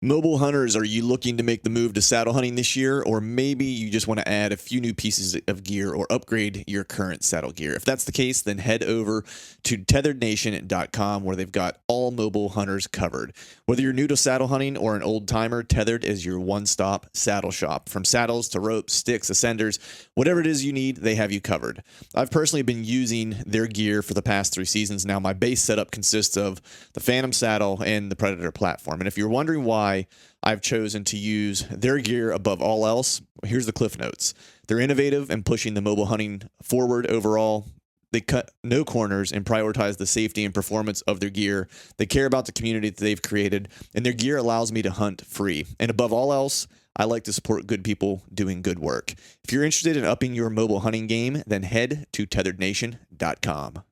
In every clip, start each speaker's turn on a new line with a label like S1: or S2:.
S1: Mobile hunters, are you looking to make the move to saddle hunting this year? Or maybe you just want to add a few new pieces of gear or upgrade your current saddle gear. If that's the case, then head over to tetherednation.com where they've got all mobile hunters covered. Whether you're new to saddle hunting or an old timer, Tethered is your one-stop saddle shop. From saddles to ropes, sticks, ascenders, whatever it is you need, they have you covered. I've personally been using their gear for the past 3 seasons now. My base setup consists of the Phantom saddle and the Predator platform. And if you're wondering why I've chosen to use their gear above all else, here's the cliff notes. They're innovative and pushing the mobile hunting forward overall. They cut no corners and prioritize the safety and performance of their gear. They care about the community that they've created, and their gear allows me to hunt free. And above all else, I like to support good people doing good work. If you're interested in upping your mobile hunting game, then head to tetherednation.com.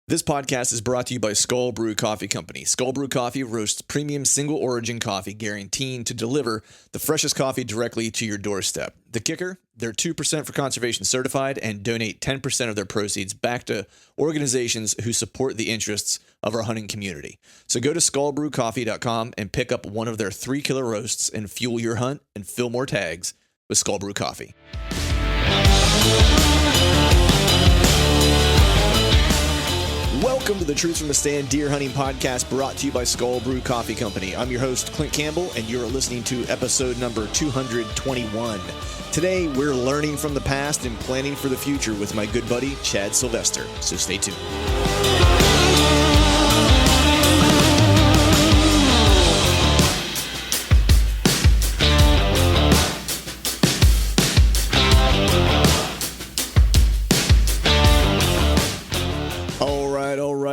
S1: This podcast is brought to you by Skull Brew Coffee Company. Skull Brew Coffee roasts premium single origin coffee, guaranteeing to deliver the freshest coffee directly to your doorstep. The kicker? They're 2% for conservation certified and donate 10% of their proceeds back to organizations who support the interests of our hunting community. So go to skullbrewcoffee.com and pick up one of their 3-killer roasts and fuel your hunt and fill more tags with Skull Brew Coffee. Welcome to the Truth from the Stand Deer Hunting Podcast, brought to you by Skull Brew Coffee Company. I'm your host, Clint Campbell, and you're listening to episode number 221. Today, we're learning from the past and planning for the future with my good buddy, Chad Sylvester. So stay tuned.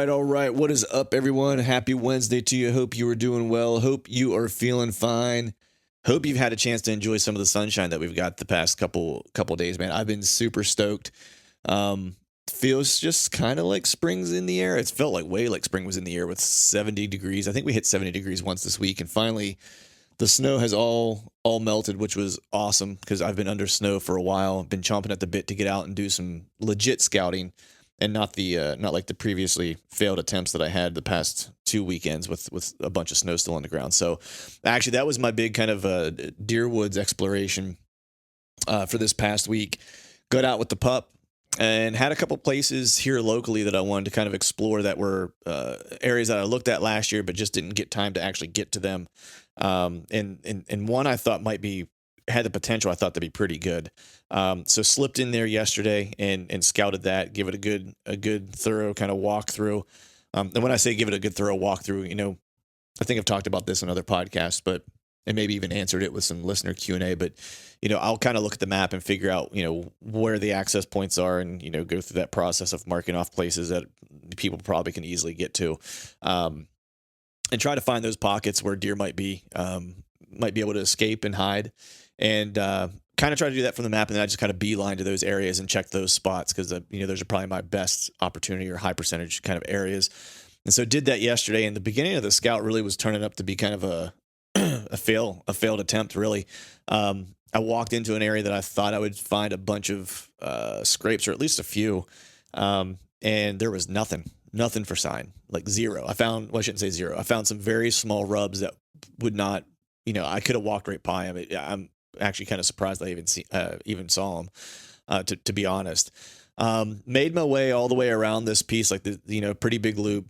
S1: All right. What is up, everyone? Happy Wednesday to you. Hope you are doing well. Hope you are feeling fine. Hope you've had a chance to enjoy some of the sunshine that we've got the past couple days, man. I've been super stoked. Feels just kind of like spring's in the air. It's felt like way like spring was in the air with 70 degrees. I think we hit 70 degrees once this week, and finally the snow has all melted, which was awesome because I've been under snow for a while. I've been chomping at the bit to get out and do some legit scouting. And not like the previously failed attempts that I had the past 2 weekends with a bunch of snow still on the ground. So actually, that was my big kind of deer woods exploration for this past week. Got out with the pup and had a couple places here locally that I wanted to kind of explore that were areas that I looked at last year, but just didn't get time to actually get to them. And one I thought had the potential, I thought, to be pretty good. So slipped in there yesterday and scouted that, give it a good thorough kind of walkthrough. And when I say give it a good thorough walkthrough, I think I've talked about this in other podcasts, and maybe even answered it with some listener Q&A, but, I'll kind of look at the map and figure out, where the access points are and, go through that process of marking off places that people probably can easily get to, and try to find those pockets where deer might be able to escape and hide. And kind of try to do that from the map, and then I just kind of beeline to those areas and check those spots because those are probably my best opportunity or high percentage kind of areas. And so did that yesterday, and the beginning of the scout really was turning up to be kind of a failed attempt. Really, I walked into an area that I thought I would find a bunch of scrapes or at least a few, and there was nothing for sign, like zero. I shouldn't say zero. I found some very small rubs that would not. I could have walked right by them. I'm actually kind of surprised I even saw them, to be honest. Made my way all the way around this piece, like the pretty big loop.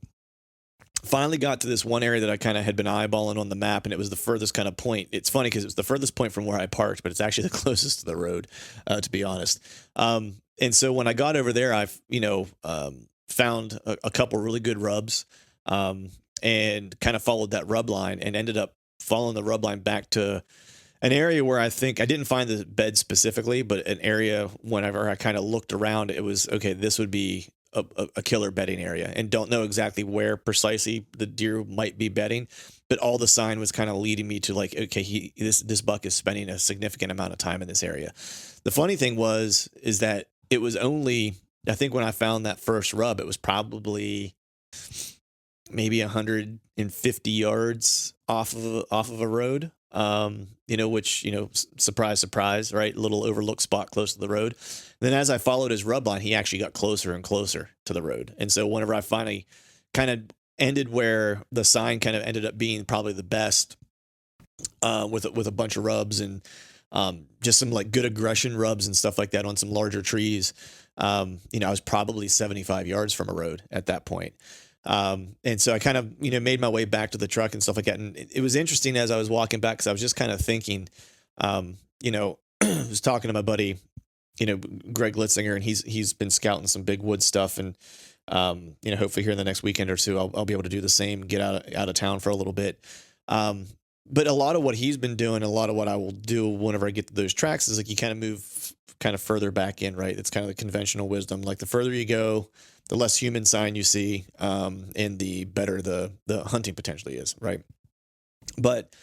S1: Finally got to this one area that I kind of had been eyeballing on the map, and it was the furthest kind of point. It's funny because it was the furthest point from where I parked, but it's actually the closest to the road, to be honest. And so when I got over there, I found a couple really good rubs, and kind of followed that rub line and ended up following the rub line back to an area where I think I didn't find the bed specifically, but an area whenever I kind of looked around, it was, okay, this would be a killer bedding area, and don't know exactly where precisely the deer might be bedding, but all the sign was kind of leading me to like, okay, this buck is spending a significant amount of time in this area. The funny thing is that it was only, I think when I found that first rub, it was probably maybe 150 yards off of a road, which, surprise, surprise, right? Little overlooked spot close to the road. Then as I followed his rub line, he actually got closer and closer to the road. And so whenever I finally kind of ended where the sign kind of ended up being probably the best, with a bunch of rubs and just some like good aggression rubs and stuff like that on some larger trees. I was probably 75 yards from a road at that point. And so I kind of, made my way back to the truck and stuff like that. And it was interesting as I was walking back, cause I was just kind of thinking, I was talking to my buddy, Greg Litzinger, and he's been scouting some big wood stuff. And, hopefully here in the next weekend or two, I'll be able to do the same, get out of town for a little bit. But a lot of what he's been doing, a lot of what I will do whenever I get to those tracks is like, you kind of move kind of further back in, right? It's kind of the conventional wisdom. Like the further you go, the less human sign you see, and the better the hunting potentially is, right? But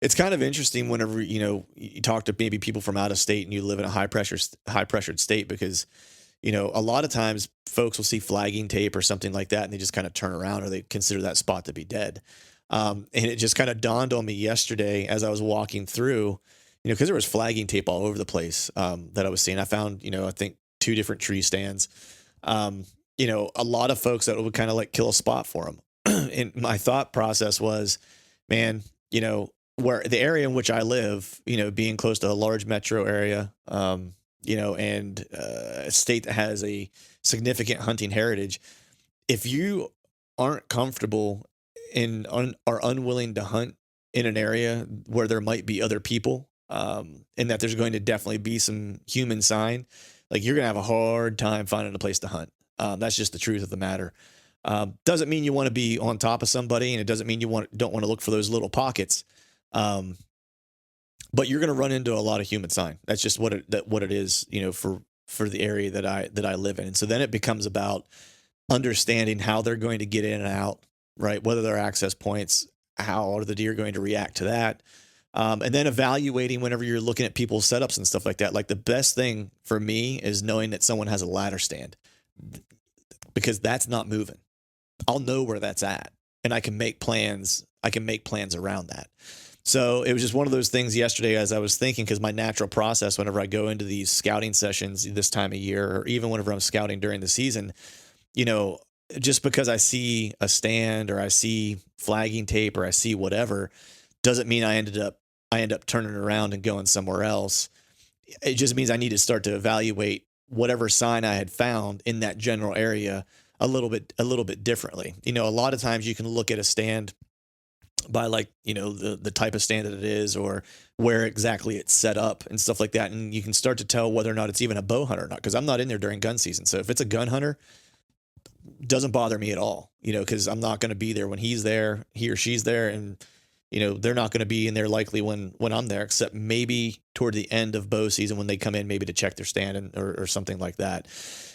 S1: it's kind of interesting whenever, you talk to maybe people from out of state and you live in a high pressured state, because, a lot of times folks will see flagging tape or something like that and they just kind of turn around or they consider that spot to be dead. And it just kind of dawned on me yesterday as I was walking through, because there was flagging tape all over the place, that I was seeing. I found, I think 2 different tree stands. A lot of folks that would kind of like kill a spot for them. And my thought process was, man, where the area in which I live, being close to a large metro area, and a state that has a significant hunting heritage, if you aren't comfortable and are unwilling to hunt in an area where there might be other people, and that there's going to definitely be some human sign, like you're going to have a hard time finding a place to hunt. That's just the truth of the matter. Doesn't mean you want to be on top of somebody, and it doesn't mean you don't want to look for those little pockets. But you're going to run into a lot of human sign. That's just what it is, for the area that I live in. And so then it becomes about understanding how they're going to get in and out, right? Whether they're access points, how are the deer going to react to that? And then evaluating whenever you're looking at people's setups and stuff like that. Like the best thing for me is knowing that someone has a ladder stand, because that's not moving. I'll know where that's at and I can make plans. I can make plans around that. So it was just one of those things yesterday as I was thinking, because my natural process whenever I go into these scouting sessions this time of year, or even whenever I'm scouting during the season, just because I see a stand or I see flagging tape or I see whatever, doesn't mean I end up turning around and going somewhere else. It just means I need to start to evaluate whatever sign I had found in that general area a little bit differently. A lot of times you can look at a stand by the type of stand that it is or where exactly it's set up and stuff like that. And you can start to tell whether or not it's even a bow hunter or not, because I'm not in there during gun season. So if it's a gun hunter, doesn't bother me at all, because I'm not going to be there when he's there, he or she's there. And, they're not going to be in there likely when I'm there, except maybe toward the end of bow season when they come in, maybe to check their stand or something like that.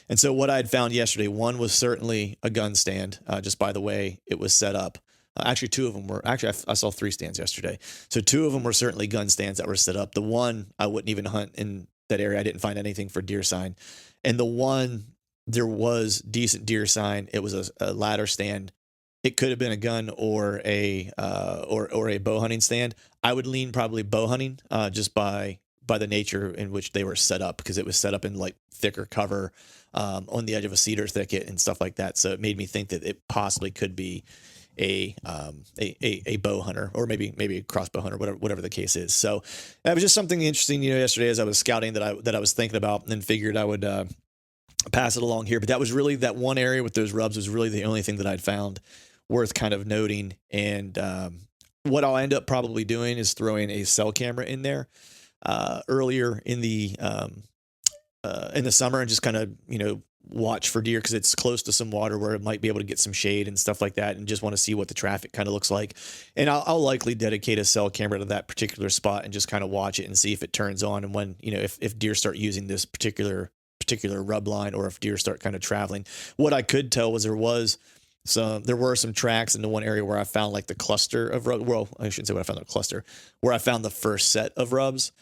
S1: And so what I had found yesterday, one was certainly a gun stand, just by the way it was set up. Actually, 2 of them were I saw 3 stands yesterday. So 2 of them were certainly gun stands that were set up. The one I wouldn't even hunt in that area. I didn't find anything for deer sign. And the one, there was decent deer sign. It was a ladder stand. It could have been a gun or a bow hunting stand. I would lean probably bow hunting, just by the nature in which they were set up, because it was set up in like thicker cover, on the edge of a cedar thicket and stuff like that. So it made me think that it possibly could be a bow hunter, or maybe a crossbow hunter, whatever the case is. So that was just something interesting, yesterday as I was scouting that I was thinking about, and then figured I would pass it along here. But that was really, that one area with those rubs was really the only thing that I'd found worth kind of noting. And what I'll end up probably doing is throwing a cell camera in there earlier in the summer, and just kind of, watch for deer, because it's close to some water where it might be able to get some shade and stuff like that, and just want to see what the traffic kind of looks like. And I'll likely dedicate a cell camera to that particular spot and just kind of watch it and see if it turns on, and when, if deer start using this particular rub line, or if deer start kind of traveling. What I could tell was there were some tracks in the one area where I found like the cluster of rubs. Well, I shouldn't say what I found, the cluster, where I found the first set of rubs.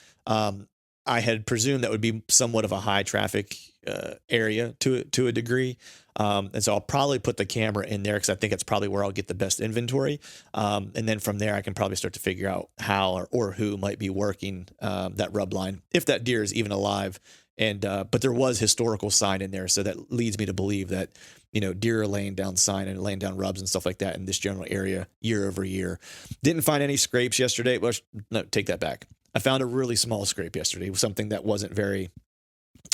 S1: I had presumed that would be somewhat of a high traffic area to a degree. And so I'll probably put the camera in there, because I think it's probably where I'll get the best inventory. And then from there, I can probably start to figure out how or who might be working that rub line, if that deer is even alive And but there was historical sign in there, so that leads me to believe that deer are laying down sign and laying down rubs and stuff like that in this general area year over year. Didn't find any scrapes yesterday. Well, no, take that back. I found a really small scrape yesterday, something that wasn't very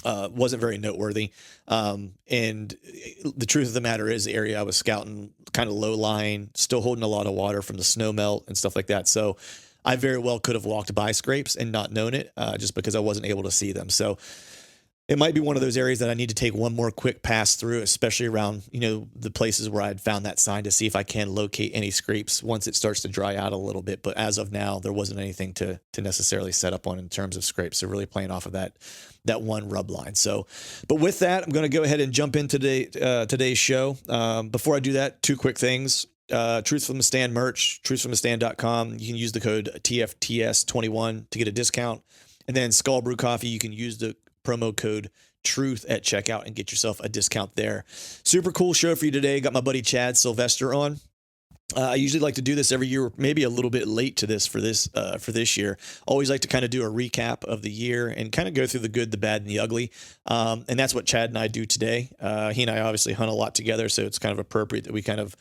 S1: noteworthy. And the truth of the matter is, the area I was scouting, kind of low lying, still holding a lot of water from the snow melt and stuff like that. So I very well could have walked by scrapes and not known it, just because I wasn't able to see them. So it might be one of those areas that I need to take one more quick pass through, especially around, the places where I'd found that sign, to see if I can locate any scrapes once it starts to dry out a little bit. But as of now, there wasn't anything to necessarily set up on in terms of scrapes. So really playing off of that one rub line. So, but with that, I'm going to go ahead and jump into today's show. Before I do that, two quick things. Truth from the Stand merch, truthfromthestand.com. You can use the code TFTS21 to get a discount. And then Skull Brew Coffee, you can use the promo code TRUTH at checkout and get yourself a discount there. Super cool show for you today. Got my buddy Chad Sylvester on. I usually like to do this every year, maybe a little bit late to this for this year. Always like to kind of do a recap of the year and kind of go through the good, the bad, and the ugly. And that's what Chad and I do today. He and I obviously hunt a lot together, so it's kind of appropriate that we kind of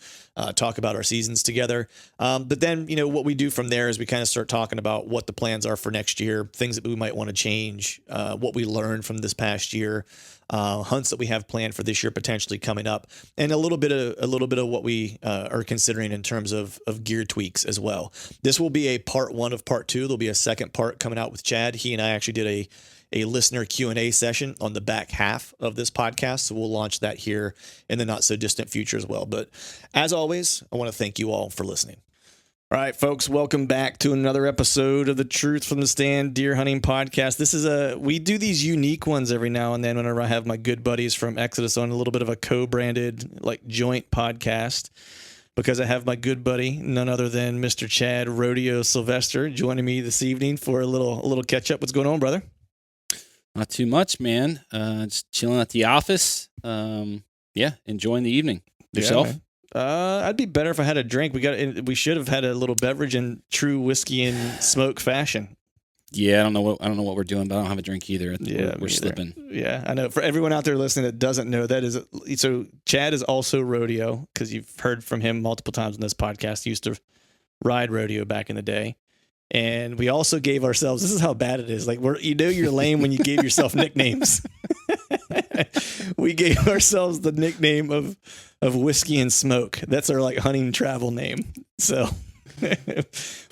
S1: talk about our seasons together. But then, what we do from there is we kind of start talking about what the plans are for next year, things that we might want to change, what we learned from this past year, hunts that we have planned for this year potentially coming up, and a little bit of what we are considering in terms of gear tweaks as well. This will be a part one of part two. There'll be a second part coming out with Chad. He and I actually did a listener Q&A session on the back half of this podcast, so we'll launch that here in the not so distant future as well. But as always, I want to thank you all for listening. All right, folks, welcome back to another episode of the Truth from the Stand Deer Hunting Podcast. We do these unique ones every now and then whenever I have my good buddies from Exodus on, a little bit of a co-branded joint podcast, because I have my good buddy, none other than Mr. Chad Rodeo Sylvester, joining me this evening for a little catch up. What's going on, brother?
S2: Not too much, man. Just chilling at the office. Enjoying the evening. Yourself?
S1: Yeah, I'd be better if I had a drink. We should have had a little beverage in true whiskey and smoke fashion.
S2: Yeah, I don't know what we're doing, but I don't have a drink either. We're slipping.
S1: Yeah, I know. For everyone out there listening that doesn't know, so Chad is also rodeo, because you've heard from him multiple times on this podcast. He used to ride rodeo back in the day. And we also gave ourselves, this is how bad it is. You're lame when you gave yourself nicknames. We gave ourselves the nickname of Whiskey and Smoke. That's our hunting travel name. So,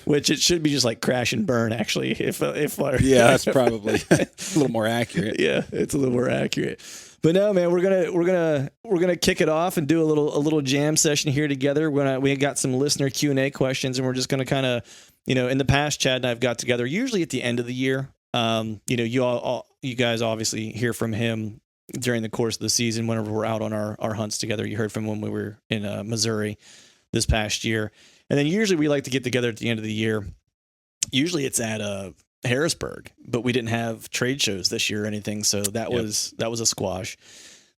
S1: which it should be just Crash and Burn, actually.
S2: That's probably a little more accurate.
S1: Yeah, it's a little more accurate. But no, man, we're gonna kick it off and do a little jam session here together. We got some listener Q&A questions, and we're just gonna kind of, in the past, Chad and I have got together usually at the end of the year. You guys obviously hear from him during the course of the season whenever we're out on our hunts together. You heard from him when we were in Missouri this past year, and then usually we like to get together at the end of the year. Usually it's at Harrisburg, but we didn't have trade shows this year or anything, so that was a squash.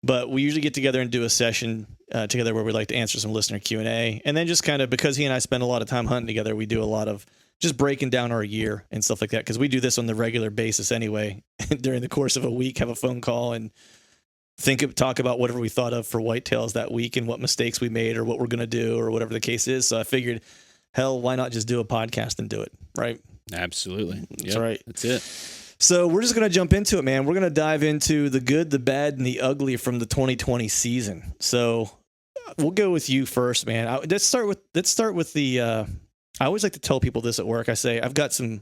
S1: But we usually get together and do a session together where we like to answer some listener Q&A, and then just kind of, because he and I spend a lot of time hunting together, we do a lot of just breaking down our year and stuff like that, because we do this on the regular basis anyway. During the course of a week, have a phone call and talk about whatever we thought of for whitetails that week and what mistakes we made or what we're going to do or whatever the case is. So I figured, hell, why not just do a podcast and do it, right?
S2: Absolutely.
S1: That's right.
S2: That's it.
S1: So we're just going to jump into it, man. We're going to dive into the good, the bad, and the ugly from the 2020 season. So we'll go with you first, man. Let's start with the. I always like to tell people this at work. I say I've got some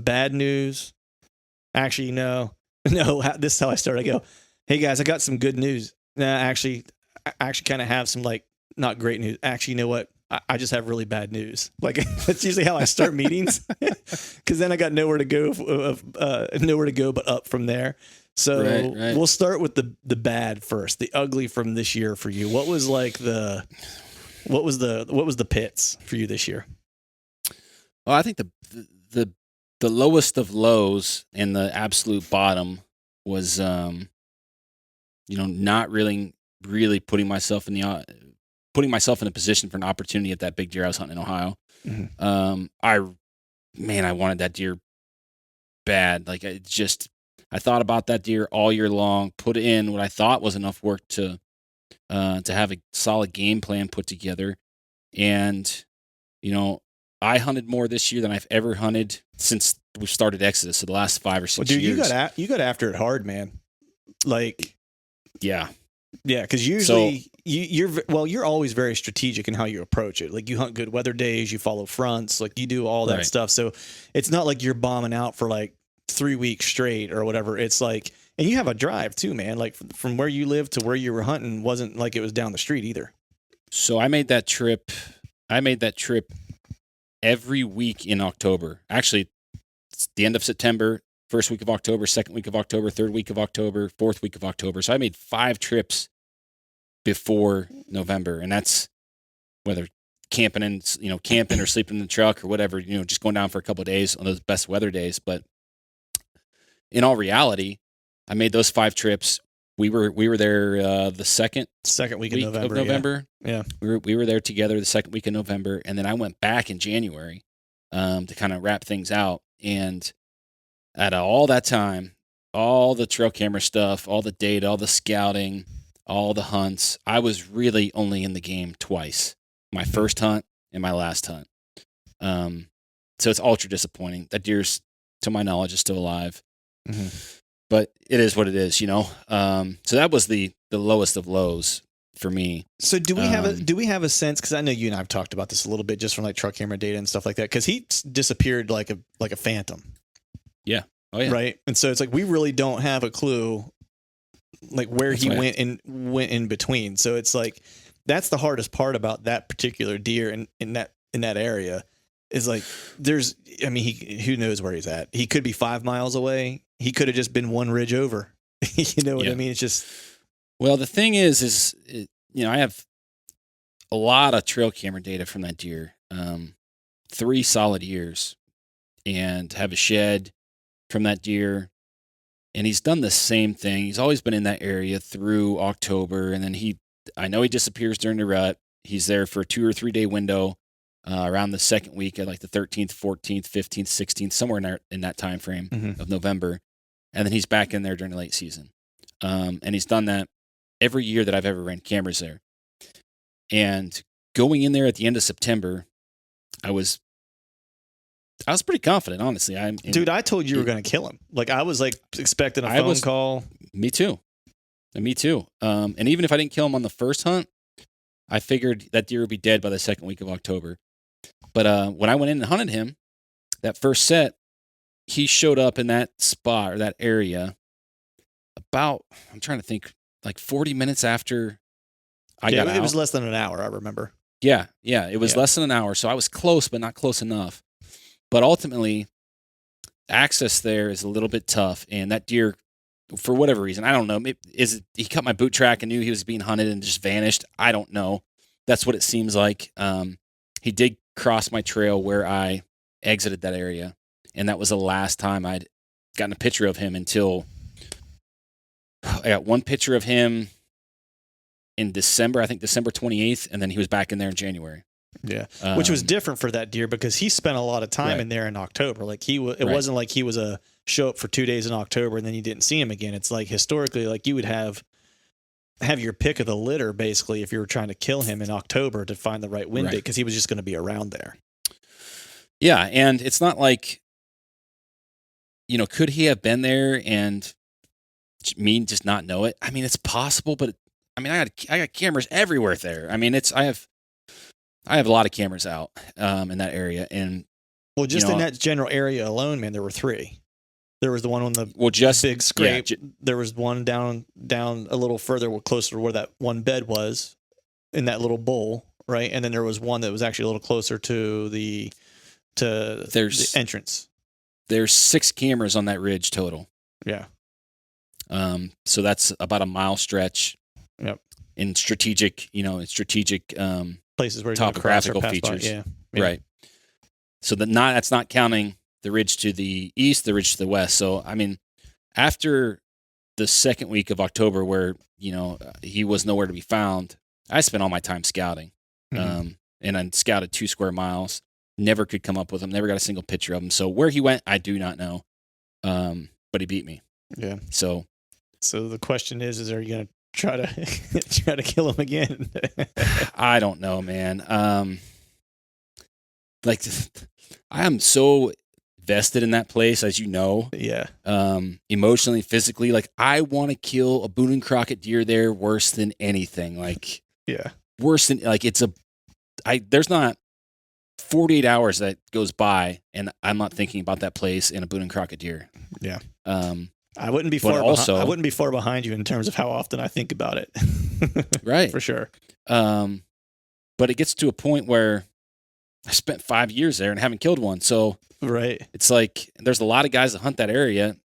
S1: bad news. Actually, no. This is how I start. I go, hey guys, I got some good news. Nah, actually, I actually kind of have some not great news. Actually, you know what? I just have really bad news. That's usually how I start meetings, because then I got nowhere to go but up from there. So right. We'll start with the bad first, the ugly from this year for you. What was the pits for you this year?
S2: Well, I think the lowest of lows and the absolute bottom was not really putting myself in a position for an opportunity at that big deer I was hunting in Ohio. Mm-hmm. I wanted that deer bad. I thought about that deer all year long, put in what I thought was enough work to have a solid game plan put together. And, I hunted more this year than I've ever hunted since we started Exodus, so the last 5 or 6
S1: dude,
S2: years.
S1: you got after it hard, man. Like,
S2: yeah,
S1: because usually you're always very strategic in how you approach it. Like, you hunt good weather days, you follow fronts, like you do all that stuff. So it's not like you're bombing out for like 3 weeks straight or whatever. It's like, and you have a drive too, man. Like, from where you live to where you were hunting wasn't like it was down the street either.
S2: So I made that trip every week in October. Actually, it's the end of September, first week of October, second week of October, third week of October, fourth week of October. So I made 5 trips before November, and that's whether camping or sleeping in the truck or whatever, just going down for a couple of days on those best weather days. But in all reality, I made those 5 trips. We were there the second
S1: week of November. Yeah.
S2: We were there together the second week of November, and then I went back in January to kind of wrap things out. And out of all that time, all the trail camera stuff, all the data, all the scouting, all the hunts, I was really only in the game twice. My first hunt and my last hunt. So it's ultra disappointing. That deer's, to my knowledge, is still alive. Mm-hmm. But it is what it is, So that was the lowest of lows for me.
S1: So do we have a sense? Because I know you and I've talked about this a little bit, just from like truck camera data and stuff like that. Because he disappeared like a phantom.
S2: Yeah. Oh yeah.
S1: Right. And so it's like we really don't have a clue, like where he went in between. So it's like that's the hardest part about that particular deer in that area. Is like who knows where he's at? He could be 5 miles away. He could have just been one ridge over. You know what I mean? It's just.
S2: Well, the thing is I have a lot of trail camera data from that deer, 3 solid years, and have a shed from that deer. And he's done the same thing. He's always been in that area through October, and then I know he disappears during the rut. He's there for a 2 or 3 day window. Around the second week at like the 13th, 14th, 15th, 16th, somewhere in that time frame of November. And then he's back in there during the late season. And he's done that every year that I've ever ran cameras there. And going in there at the end of September, I was pretty confident, honestly.
S1: Dude, I told you were going to kill him. Like, I was like expecting a phone call.
S2: Me too. And even if I didn't kill him on the first hunt, I figured that deer would be dead by the second week of October. But when I went in and hunted him, that first set, he showed up in that spot or that area about, I'm trying to think, like 40 minutes after I got out.
S1: It was less than an hour, I remember.
S2: Yeah, it was less than an hour. So I was close, but not close enough. But ultimately, access there is a little bit tough. And that deer, for whatever reason, I don't know, he cut my boot track and knew he was being hunted and just vanished? I don't know. That's what it seems like. He did cross my trail where I exited that area, and that was the last time I'd gotten a picture of him until I got one picture of him in December, I think December 28th, and then he was back in there in January.
S1: Yeah, which was different for that deer because he spent a lot of time in there in October. Like it wasn't like he was a show up for 2 days in October and then you didn't see him again. It's like historically, like you would have your pick of the litter basically if you were trying to kill him in October to find the right wind date because he was just going to be around there.
S2: Yeah, and it's not like, could he have been there and me just not know it? I mean, it's possible, but I got cameras everywhere there. I mean, I have a lot of cameras out in that area, and
S1: in that general area alone, man, there were 3. There was the one on the big scrape. There was one down a little further, closer to where that one bed was, in that little bowl, right? And then there was one that was actually a little closer to the entrance.
S2: There's 6 cameras on that ridge total.
S1: Yeah.
S2: So that's about a mile stretch.
S1: Yep.
S2: In strategic
S1: places where
S2: topographical features.
S1: Yeah.
S2: Right. So that's not counting the ridge to the east, the ridge to the west. So, I mean, after the second week of October where, he was nowhere to be found, I spent all my time scouting. And I scouted 2 square miles, never could come up with him, never got a single picture of him. So where he went, I do not know. But he beat me.
S1: Yeah.
S2: So
S1: So the question is are you going to try to try to kill him again?
S2: I don't know, man. Like I am so vested in that place, as you know,
S1: Yeah.
S2: emotionally, physically. Like I want to kill a Boone and Crockett deer there worse than anything. Like
S1: Yeah.
S2: worse than like there's not 48 hours that goes by and I'm not thinking about that place and a Boone and Crockett deer.
S1: Yeah.
S2: Um,
S1: I wouldn't be
S2: but
S1: far
S2: also,
S1: I wouldn't be far behind you in terms of how often I think about it.
S2: right.
S1: For sure.
S2: But it gets to a point where I spent 5 years there and haven't killed one. So
S1: Right.
S2: it's like there's a lot of guys that hunt that area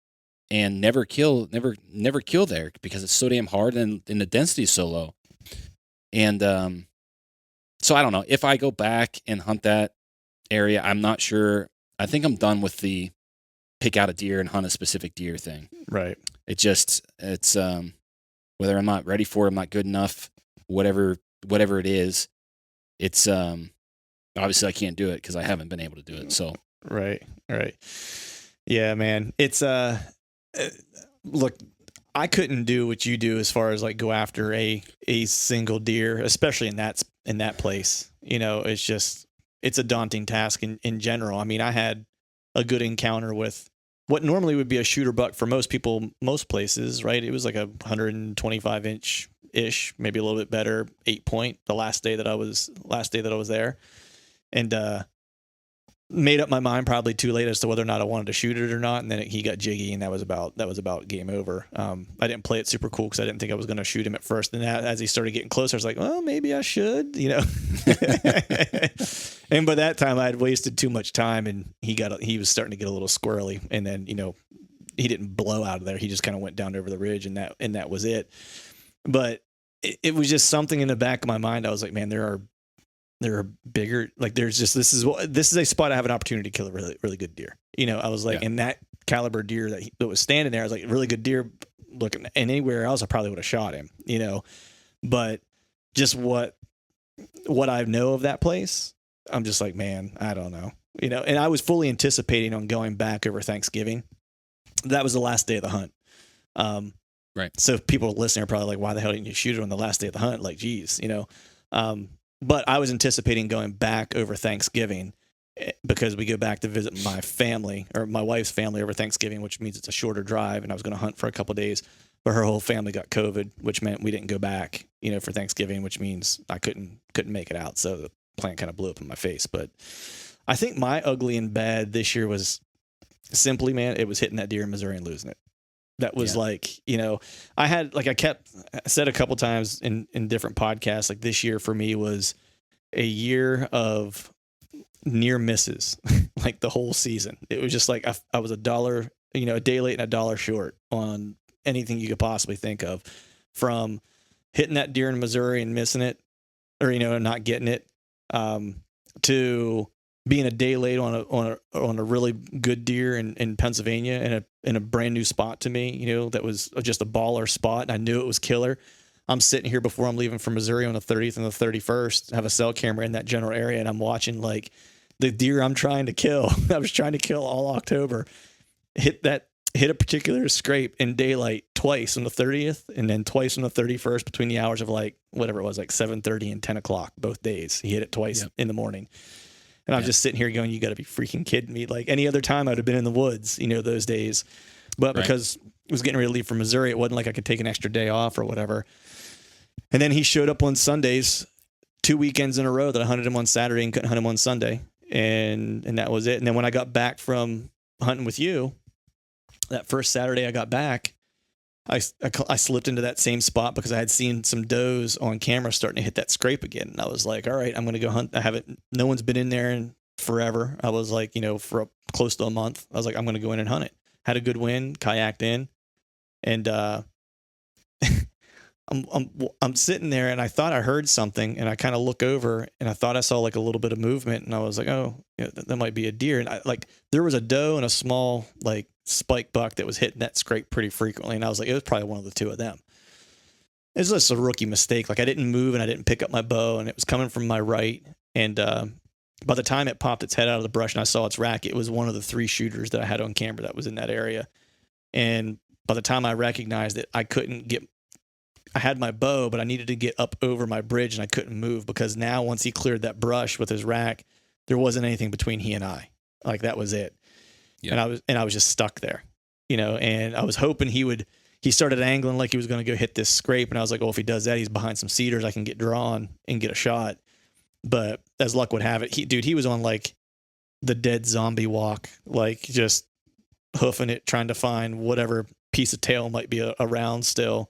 S2: and never kill there because it's so damn hard and the density is so low. And so I don't know. If I go back and hunt that area, I'm not sure. I think I'm done with the pick out a deer and hunt a specific deer thing.
S1: Right.
S2: It's whether I'm not ready for it, I'm not good enough, whatever it is, it's obviously I can't do it because I haven't been able to do it. So
S1: Right. Yeah, man. It's look, I couldn't do what you do as far as like go after a single deer, especially in that place. You know, it's a daunting task in general. I mean, I had a good encounter with what normally would be a shooter buck for most people, most places, right? It was like a 125 inch ish, maybe a little bit better, 8-point the last day that I was there. And made up my mind probably too late as to whether or not I wanted to shoot it or not. And then he got jiggy and that was about game over. I didn't play it super cool because I didn't think I was going to shoot him at first. And as he started getting closer, I was like, well, maybe I should, you know? And by that time I had wasted too much time and he was starting to get a little squirrely. And then, you know, he didn't blow out of there. He just kind of went down over the ridge and that was it. But it was just something in the back of my mind. I was like, man, there are bigger, like this is a spot I have an opportunity to kill a really, really good deer. You know, I was like, in that caliber deer that was standing there, I was like, really good deer looking, and anywhere else I probably would have shot him, you know, but just what I know of that place, I'm just like, man, I don't know, you know, and I was fully anticipating on going back over Thanksgiving. That was the last day of the hunt.
S2: Right.
S1: So people listening are probably like, why the hell didn't you shoot it on the last day of the hunt? Like, geez, you know, but I was anticipating going back over Thanksgiving because we go back to visit my family or my wife's family over Thanksgiving, which means it's a shorter drive. And I was going to hunt for a couple of days, but her whole family got COVID, which meant we didn't go back, you know, for Thanksgiving, which means I couldn't make it out. So the plan kind of blew up in my face. But I think my ugly and bad this year was simply, man, it was hitting that deer in Missouri and losing it. That was like, you know, I said a couple times in different podcasts, like this year for me was a year of near misses, like the whole season. It was just like, I was $1, you know, a day late and $1 short on anything you could possibly think of, from hitting that deer in Missouri and missing it, or, you know, not getting it, to being a day late on a really good deer in Pennsylvania in a brand new spot to me, you know, that was just a baller spot. And I knew it was killer. I'm sitting here before I'm leaving for Missouri on the 30th and the 31st, have a cell camera in that general area. And I'm watching like the deer I'm trying to kill. I was trying to kill all October, hit a particular scrape in daylight twice on the 30th and then twice on the 31st between the hours of like, whatever it was, like 7:30 and 10 o'clock, both days. He hit it twice in the morning. And I'm just sitting here going, you got to be freaking kidding me. Like any other time I'd have been in the woods, you know, those days. But because I was getting ready to leave for Missouri, it wasn't like I could take an extra day off or whatever. And then he showed up on Sundays, 2 weekends in a row that I hunted him on Saturday and couldn't hunt him on Sunday. And that was it. And then when I got back from hunting with you, that first Saturday I got back, I slipped into that same spot because I had seen some does on camera starting to hit that scrape again. And I was like, all right, I'm going to go hunt. No one's been in there in forever. I was like, you know, for close to a month, I was like, I'm going to go in and hunt it. Had a good win, kayaked in. And, I'm sitting there and I thought I heard something and I kind of look over and I thought I saw like a little bit of movement and I was like, oh, yeah, that might be a deer. And there was a doe and a small like spike buck that was hitting that scrape pretty frequently. And I was like, it was probably one of the two of them. It was just a rookie mistake. Like I didn't move and I didn't pick up my bow and it was coming from my right. And, by the time it popped its head out of the brush and I saw its rack, it was one of the 3 shooters that I had on camera that was in that area. And
S3: by the time I recognized it, I had my bow, but I needed to get up over my bridge and I couldn't move because now once he cleared that brush with his rack, there wasn't anything between he and I. Like that was it. Yeah. And I was just stuck there, and I was hoping he started angling like he was going to go hit this scrape. And I was like, oh, if he does that, he's behind some cedars. I can get drawn and get a shot. But as luck would have it, he was on like the dead zombie walk, like just hoofing it, trying to find whatever piece of tail might be around still.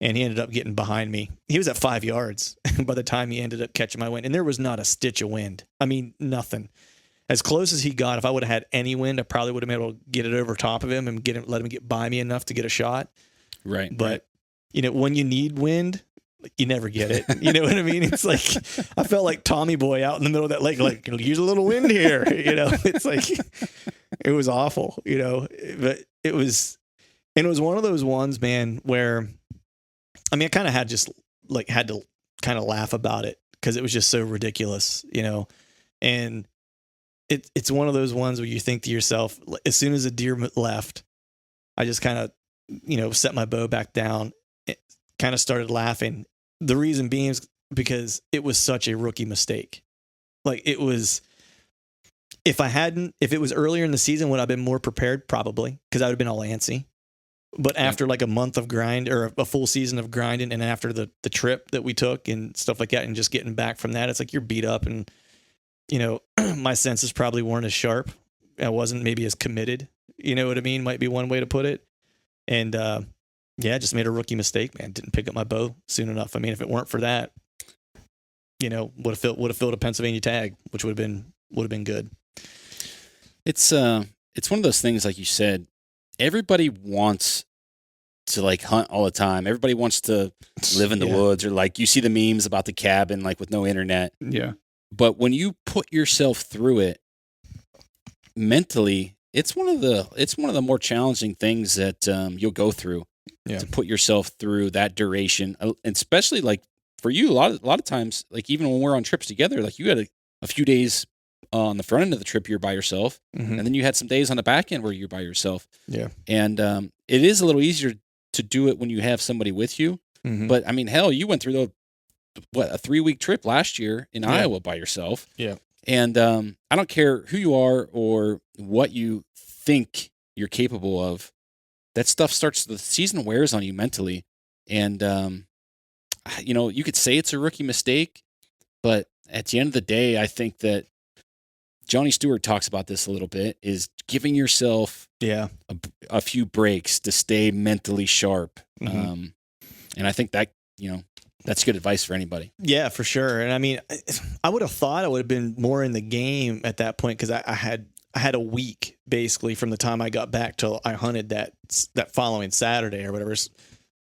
S3: And he ended up getting behind me. He was at 5 yards by the time he ended up catching my wind. And there was not a stitch of wind. I mean, nothing. As close as he got, if I would have had any wind, I probably would have been able to get it over top of him and let him get by me enough to get a shot.
S2: Right.
S3: But, when you need wind, you never get it. You know what I mean? It's like, I felt like Tommy Boy out in the middle of that lake, like, use a little wind here. It's like, it was awful, but it was one of those ones, man, where, I mean, I kind of had to kind of laugh about it because it was just so ridiculous, and it's one of those ones where you think to yourself, as soon as a deer left, I just kind of, set my bow back down, kind of started laughing. The reason being is because it was such a rookie mistake. Like it was, if it was earlier in the season, would I have been more prepared? Probably, because I would have been all antsy. But after like a month of grind or a full season of grinding, and after the trip that we took and stuff like that, and just getting back from that, it's like you're beat up, and my senses probably weren't as sharp. I wasn't maybe as committed. You know what I mean? Might be one way to put it. And just made a rookie mistake, man. Didn't pick up my bow soon enough. I mean, if it weren't for that, would have filled a Pennsylvania tag, which would have been good.
S2: It's one of those things, like you said. Everybody wants to like hunt all the time. Everybody wants to live in the woods, or like you see the memes about the cabin, like with no internet.
S3: Yeah.
S2: But when you put yourself through it mentally, it's one of the more challenging things that you'll go through. To put yourself through that duration, and especially like for you, a lot of times, like even when we're on trips together, like you had a few days on the front end of the trip you're by yourself, and then you had some days on the back end where you're by yourself.
S3: Yeah,
S2: and it is a little easier to do it when you have somebody with you. But I mean, hell, you went through a 3-week trip last year in Iowa by yourself.
S3: Yeah,
S2: and I don't care who you are or what you think you're capable of. That stuff the season wears on you mentally. And, you could say it's a rookie mistake, but at the end of the day, I think that Johnny Stewart talks about this a little bit, is giving yourself a few breaks to stay mentally sharp. And I think that, that's good advice for anybody.
S3: Yeah, for sure. And I mean, I would have thought I would have been more in the game at that point, because I had a week basically from the time I got back till I hunted that following Saturday or whatever.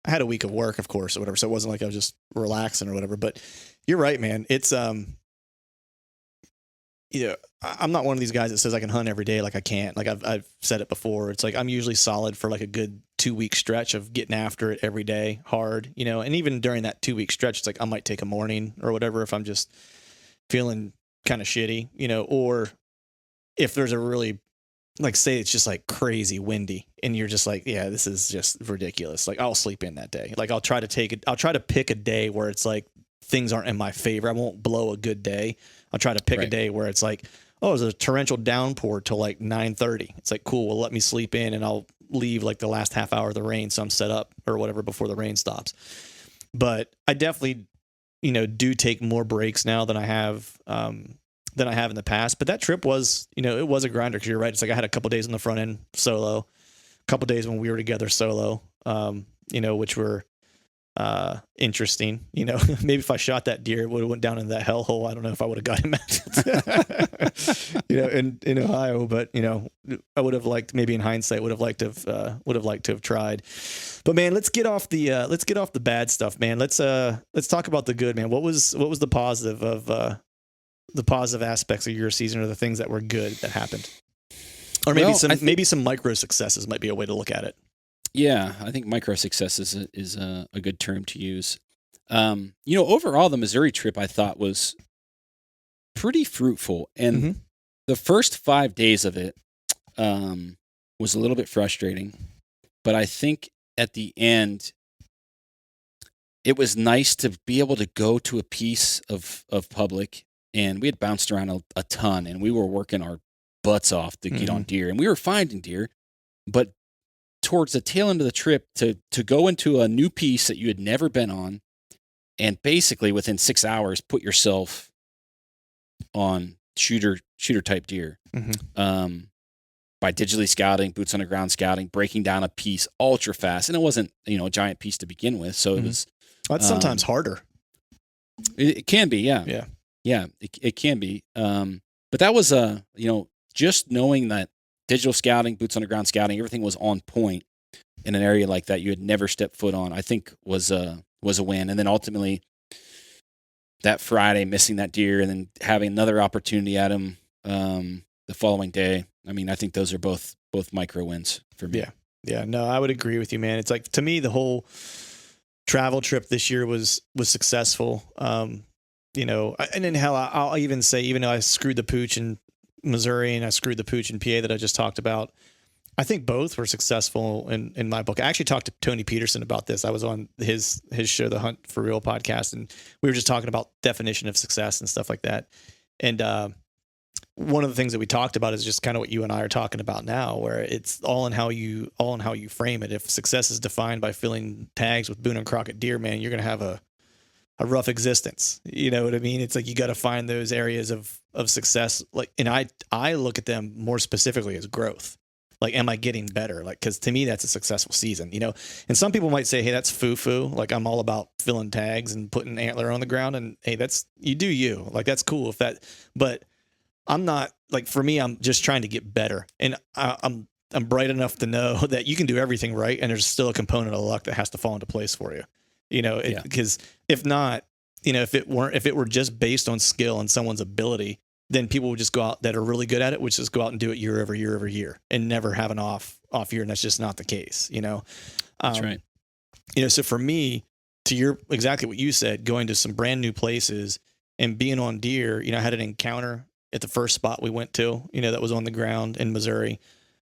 S3: I had a week of work, of course, or whatever. So it wasn't like I was just relaxing or whatever. But you're right, man. It's I'm not one of these guys that says I can hunt every day. Like I can't. Like I've said it before. It's like I'm usually solid for like a good 2-week stretch of getting after it every day, hard. And even during that 2-week stretch, it's like I might take a morning or whatever if I'm just feeling kind of shitty, or if there's a really, like, say it's just like crazy windy and you're just like, yeah, this is just ridiculous. Like I'll sleep in that day. Like I'll try to pick a day where it's like things aren't in my favor. I won't blow a good day. I'll try to pick a day where it's like, oh, there's a torrential downpour till like 9:30. It's like, cool. Well, let me sleep in and I'll leave like the last half hour of the rain. So I'm set up or whatever before the rain stops. But I definitely, do take more breaks now than I have in the past. But that trip was, it was a grinder, because you're right. It's like I had a couple days on the front end solo, a couple days when we were together solo, which were interesting. Maybe if I shot that deer, it would have went down in that hellhole. I don't know if I would have got him in Ohio, but I would have liked, maybe in hindsight, would have liked to have tried. But man, let's get off the bad stuff, man. Let's talk about the good, man. What was the positive of the positive aspects of your season, or the things that were good that happened? Or maybe some micro successes might be a way to look at it.
S2: Yeah, I think micro success is a good term to use. Overall, the Missouri trip I thought was pretty fruitful, and the first 5 days of it was a little bit frustrating. But I think at the end, it was nice to be able to go to a piece of public, and we had bounced around a ton, and we were working our butts off to get on deer, and we were finding deer. But towards the tail end of the trip, to go into a new piece that you had never been on, and basically within 6 hours put yourself on shooter type deer, by digitally scouting, boots on the ground scouting, breaking down a piece ultra fast, and it wasn't a giant piece to begin with, so it was.
S3: That's sometimes harder.
S2: It can be, yeah. It can be. But that was just knowing that digital scouting, boots on the ground scouting, everything was on point in an area like that you had never stepped foot on, I think was a win. And then ultimately that Friday, missing that deer and then having another opportunity at him the following day. I mean, I think those are both micro wins for me.
S3: Yeah. No, I would agree with you, man. It's like, to me, the whole travel trip this year was successful. And then hell, I'll even say, even though I screwed the pooch in Missouri and I screwed the pooch in PA that I just talked about, I think both were successful in my book. I actually talked to Tony Peterson about this. I was on his show, the Hunt for Real podcast, and we were just talking about definition of success and stuff like that. And one of the things that we talked about is just kind of what you and I are talking about now, where it's all in how you frame it. If success is defined by filling tags with Boone and Crockett deer, man, you're going to have a rough existence. You know what I mean? It's like, you got to find those areas of success. Like, and I look at them more specifically as growth. Like, am I getting better? Like, cause to me, that's a successful season, and some people might say, hey, that's foo-foo. Like, I'm all about filling tags and putting antler on the ground, and hey, you do you. Like, that's cool but I'm not, like, for me, I'm just trying to get better. And I'm bright enough to know that you can do everything right, and there's still a component of luck that has to fall into place for you. Because if not, if it were just based on skill and someone's ability, then people would just go out that are really good at it, would just go out and do it year over year over year and never have an off year. And that's just not the case,
S2: That's right.
S3: So for me, to exactly what you said, going to some brand new places and being on deer, I had an encounter at the first spot we went to, that was on the ground in Missouri.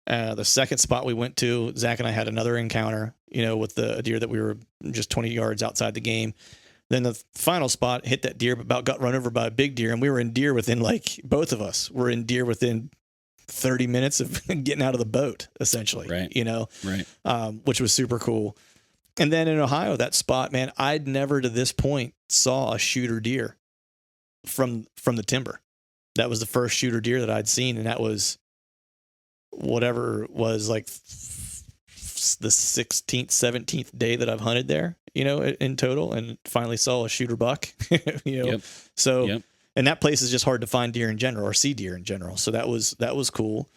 S3: The second spot we went to, Zach and I had another encounter, with a deer that we were just 20 yards outside the game. Then the final spot, hit that deer, but about got run over by a big deer. And we were in deer within, like, both of us were in deer within 30 minutes of getting out of the boat, essentially,
S2: Right.
S3: Which was super cool. And then in Ohio, that spot, man, I'd never to this point saw a shooter deer from the timber. That was the first shooter deer that I'd seen. And that was whatever was like the 16th, 17th day that I've hunted there, in total, and finally saw a shooter buck, So, and that place is just hard to find deer in general, or see deer in general. So that was cool.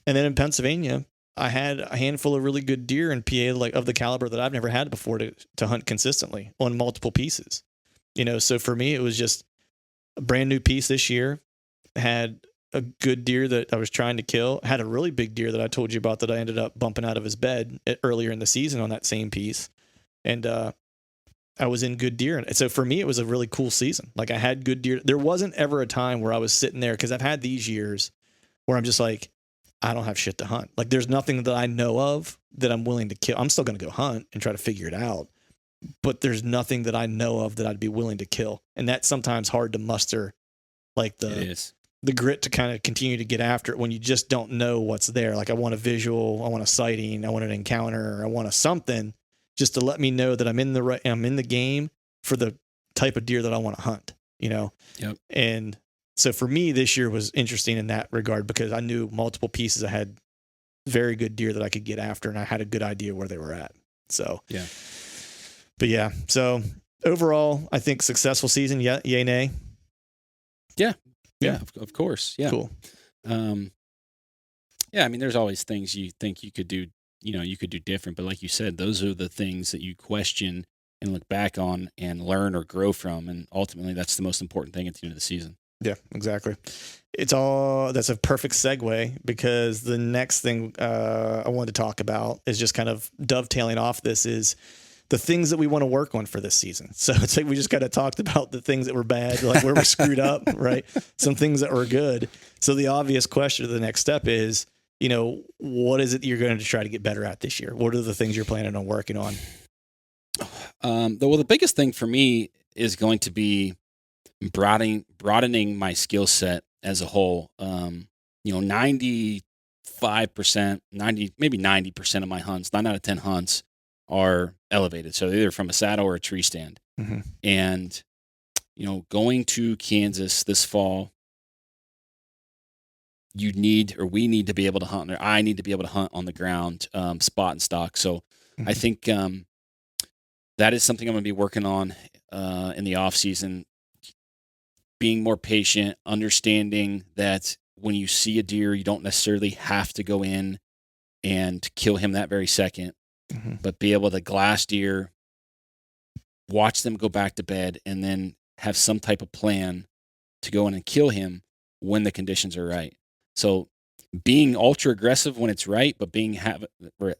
S3: And then in Pennsylvania, I had a handful of really good deer in PA, like of the caliber that I've never had before to hunt consistently on multiple pieces, So for me, it was just a brand new piece this year. Had a good deer that I was trying to kill. Had a really big deer that I told you about that I ended up bumping out of his bed earlier in the season on that same piece. And I was in good deer. And so for me, it was a really cool season. Like, I had good deer. There wasn't ever a time where I was sitting there, because I've had these years where I'm just like, I don't have shit to hunt. Like, there's nothing that I know of that I'm willing to kill. I'm still going to go hunt and try to figure it out, but there's nothing that I know of that I'd be willing to kill. And that's sometimes hard to muster, like the grit to kind of continue to get after it when you just don't know what's there. Like, I want a visual, I want a sighting, I want an encounter, I want a something just to let me know that I'm in the game for the type of deer that I want to hunt, Yep. And so for me, this year was interesting in that regard, because I knew multiple pieces. I had very good deer that I could get after, and I had a good idea where they were at. So, so overall, I think successful season. Yeah. Yay, nay.
S2: Yeah, of course. Yeah.
S3: Cool.
S2: I mean, there's always things you think you could do, you could do different, but like you said, those are the things that you question and look back on and learn or grow from. And ultimately, that's the most important thing at the end of the season.
S3: Yeah, exactly. That's a perfect segue, because the next thing I wanted to talk about is just kind of dovetailing off this, is the things that we want to work on for this season. So it's like we just kind of talked about the things that were bad, like where we screwed up, right? Some things that were good. So the obvious question to the next step is, what is it you're going to try to get better at this year? What are the things you're planning on working on?
S2: The biggest thing for me is going to be broadening my skill set as a whole. 95%, 90% of my hunts, 9 out of 10 hunts are elevated. So either from a saddle or a tree stand.
S3: Mm-hmm.
S2: And, going to Kansas this fall, we need to be able to hunt, or I need to be able to hunt on the ground, spot and stock. So
S3: Mm-hmm.
S2: I think that is something I'm going to be working on in the off season. Being more patient, understanding that when you see a deer, you don't necessarily have to go in and kill him that very second,
S3: Mm-hmm.
S2: but be able to glass deer, watch them go back to bed, and then have some type of plan to go in and kill him when the conditions are right. So being ultra aggressive when it's right, but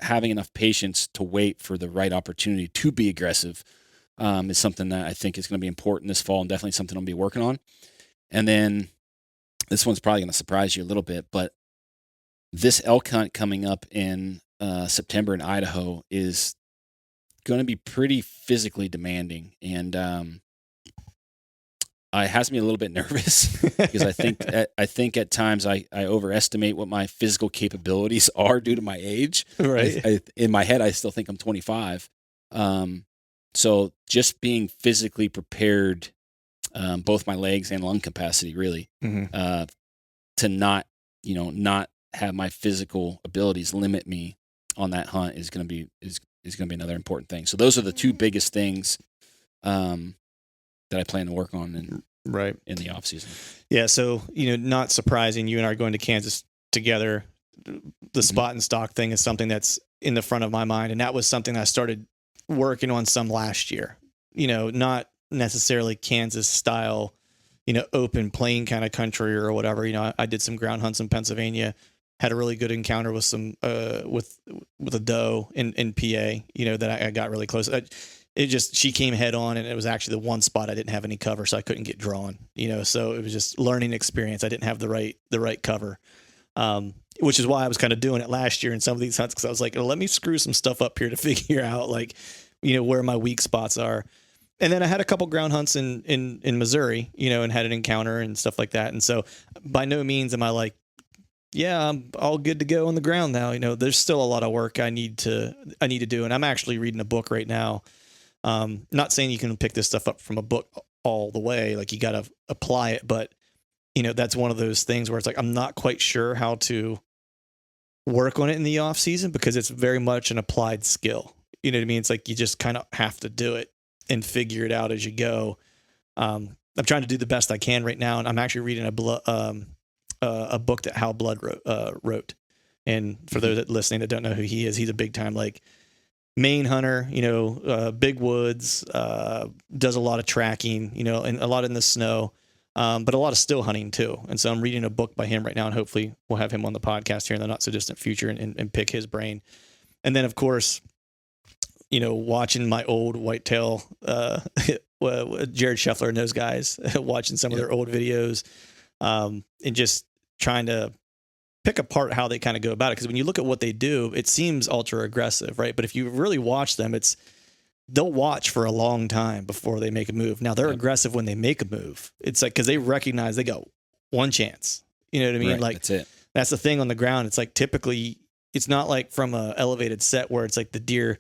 S2: having enough patience to wait for the right opportunity to be aggressive is something that I think is going to be important this fall, and definitely something I'll be working on. And then this one's probably going to surprise you a little bit, but this elk hunt coming up in September in Idaho is going to be pretty physically demanding, and it has me a little bit nervous because I think at times I overestimate what my physical capabilities are due to my age.
S3: Right.
S2: In my head, I still think I'm 25. So just being physically prepared, both my legs and lung capacity, really,
S3: Mm-hmm.
S2: to not have my physical abilities limit me on that hunt is going to be another important thing. So those are the two biggest things that I plan to work on in the off season.
S3: Yeah. So, not surprising, you and I are going to Kansas together. The spot and stock thing is something that's in the front of my mind. And that was something I started working on some last year, not necessarily Kansas style, open plain kind of country or whatever. I did some ground hunts in Pennsylvania, had a really good encounter with some, with a doe in PA, that I got really close. She came head on, and it was actually the one spot I didn't have any cover, so I couldn't get drawn, so it was just learning experience. I didn't have the right cover. Which is why I was kind of doing it last year in some of these hunts, because I was like, let me screw some stuff up here to figure out where my weak spots are. And then I had a couple ground hunts in Missouri, and had an encounter and stuff like that. And so by no means am I like, yeah, I'm all good to go on the ground now. There's still a lot of work I need to do. And I'm actually reading a book right now. Not saying you can pick this stuff up from a book all the way, like you got to apply it, but that's one of those things where it's like, I'm not quite sure how to work on it in the off season because it's very much an applied skill. You know what I mean? It's like, you just kind of have to do it and figure it out as you go. I'm trying to do the best I can right now. And I'm actually reading a book that Hal Blood wrote. And for those that listening that don't know who he is, he's a big time, Maine hunter, big woods, does a lot of tracking, and a lot in the snow. But a lot of still hunting too. And so I'm reading a book by him right now, and hopefully we'll have him on the podcast here in the not so distant future and pick his brain. And then of course, watching my old whitetail, Jared Scheffler and those guys, watching some of their old videos, and just trying to pick apart how they kind of go about it. Cause when you look at what they do, it seems ultra aggressive, right? But if you really watch them, they'll watch for a long time before they make a move. Now they're aggressive when they make a move. It's like, cause they recognize they go one chance, you know what I mean?
S2: Right, that's it.
S3: That's the thing on the ground. It's like, typically it's not like from a elevated set where it's like the deer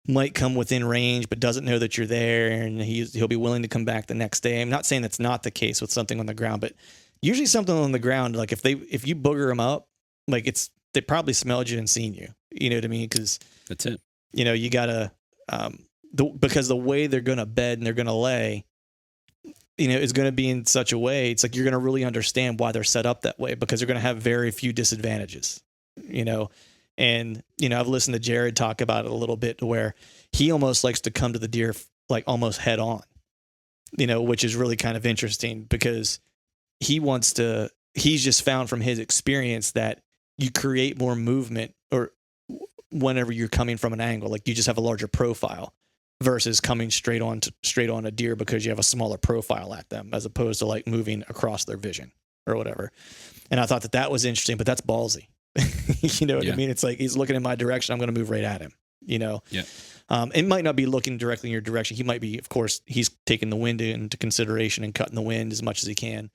S3: might come within range, but doesn't know that you're there, and he'll be willing to come back the next day. I'm not saying that's not the case with something on the ground, but usually something on the ground, like if you booger them up, they probably smelled you and seen you, you know what I mean? Cause
S2: that's it.
S3: You gotta, because the way they're going to bed and they're going to lay, is going to be in such a way. It's like, you're going to really understand why they're set up that way, because they're going to have very few disadvantages, and, I've listened to Jared talk about it a little bit, where he almost likes to come to the deer, almost head on, which is really kind of interesting, because he's just found from his experience that you create more movement, or whenever you're coming from an angle, you just have a larger profile versus coming straight on a deer, because you have a smaller profile at them, as opposed to moving across their vision or whatever. And I thought that was interesting, but that's ballsy. You know what
S2: Yeah.
S3: I mean? It's like he's looking in my direction. I'm going to move right at him. You know?
S2: Yeah.
S3: It might not be looking directly in your direction. He might be, of course, he's taking the wind into consideration and cutting the wind as much as he can.